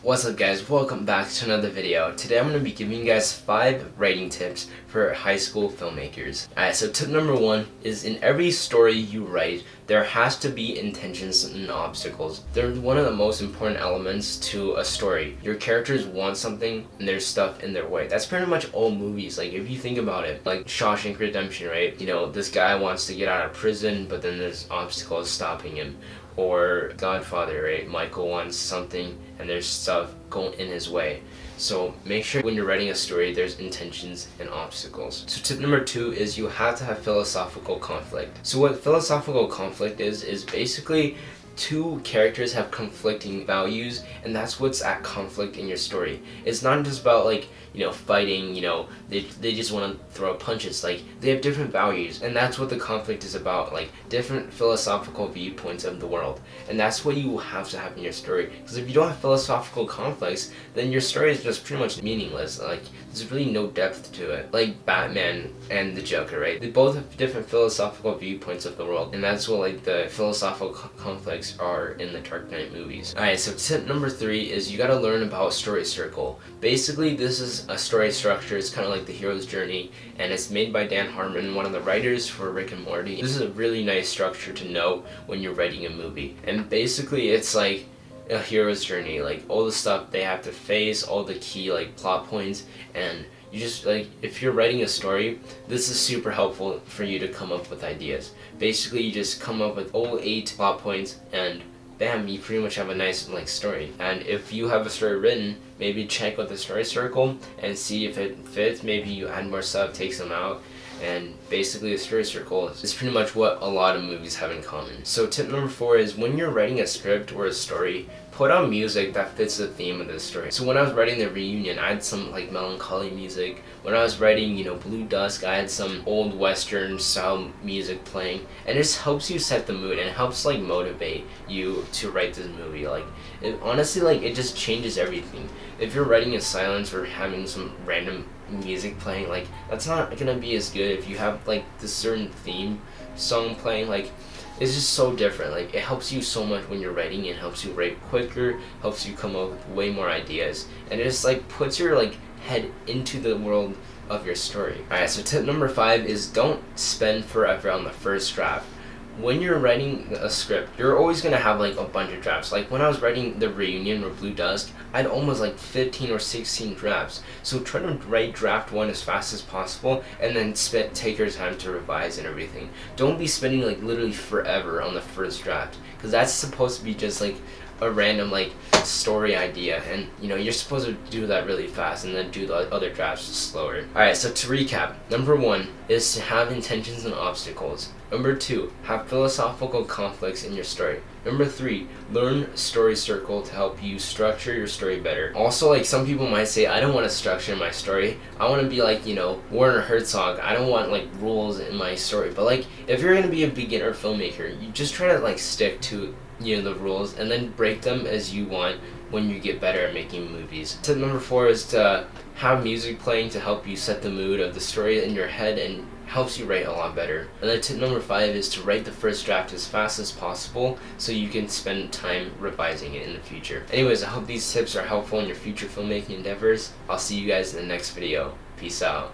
What's up guys, welcome back to another video. Today I'm going to be giving you guys 5 writing tips for high school filmmakers. Alright, so tip number 1 is in every story you write, there has to be intentions and obstacles. They're one of the most important elements to a story. Your characters want something and there's stuff in their way. That's pretty much all movies. Like if you think about it, like Shawshank Redemption, right? You know, this guy wants to get out of prison, but then there's obstacles stopping him. Or Godfather, right? Michael wants something and there's stuff going in his way. So make sure when you're writing a story there's intentions and obstacles. So tip number 2 is you have to have philosophical conflict. So what philosophical conflict is basically two characters have conflicting values, and that's what's at conflict in your story. It's not just about like, you know, fighting, you know, they just want to throw punches. Like they have different values, and that's what the conflict is about, like different philosophical viewpoints of the world. And that's what you have to have in your story, because if you don't have philosophical conflicts, then your story is just pretty much meaningless. Like there's really no depth to it. Like Batman and the Joker, right? They both have different philosophical viewpoints of the world, and that's what like the philosophical conflicts are in the Dark Knight movies. Alright, so tip number 3 is you gotta learn about story circle. Basically, this is a story structure. It's kind of like the hero's journey, and it's made by Dan Harmon, one of the writers for Rick and Morty. This is a really nice structure to know when you're writing a movie. And basically, it's like a hero's journey, like all the stuff they have to face, all the key like plot points, and you just like, if you're writing a story, this is super helpful for you to come up with ideas. Basically, you just come up with all 8 plot points and bam, you pretty much have a nice like story. And if you have a story written, maybe check with the story circle and see if it fits. Maybe you add more stuff, take some out. And basically a story circle is pretty much what a lot of movies have in common. So tip number 4 is when you're writing a script or a story, put on music that fits the theme of the story. So when I was writing The Reunion, I had some like melancholy music. When I was writing, you know, Blue Dusk, I had some old western style music playing, and it just helps you set the mood and it helps like motivate you to write this movie. Like it, honestly, like it just changes everything. If you're writing in silence or having some random music playing, like that's not gonna be as good. If you have like this certain theme song playing, like it's just so different. Like it helps you so much when you're writing. It helps you write quicker, helps you come up with way more ideas, and it just like puts your like head into the world of your story. Alright, so tip number 5 is don't spend forever on the first draft. When you're writing a script, you're always going to have like a bunch of drafts. Like when I was writing The Reunion or Blue Dusk, I had almost like 15 or 16 drafts. So try to write draft 1 as fast as possible, and then take your time to revise and everything. Don't be spending like literally forever on the first draft, because that's supposed to be just like a random like story idea, and you know you're supposed to do that really fast and then do the other drafts slower. Alright, so to recap, number 1 is to have intentions and obstacles. Number 2, have philosophical conflicts in your story. Number 3, learn story circle to help you structure your story better. Also, like some people might say, I don't want to structure my story. I want to be like, you know, Werner Herzog. I don't want like rules in my story. But like if you're going to be a beginner filmmaker, you just try to like stick to, you know, the rules and then break them as you want when you get better at making movies. Tip number 4 is to have music playing to help you set the mood of the story in your head and helps you write a lot better. And then tip number 5 is to write the first draft as fast as possible so you can spend time revising it in the future. Anyways, I hope these tips are helpful in your future filmmaking endeavors. I'll see you guys in the next video. Peace out.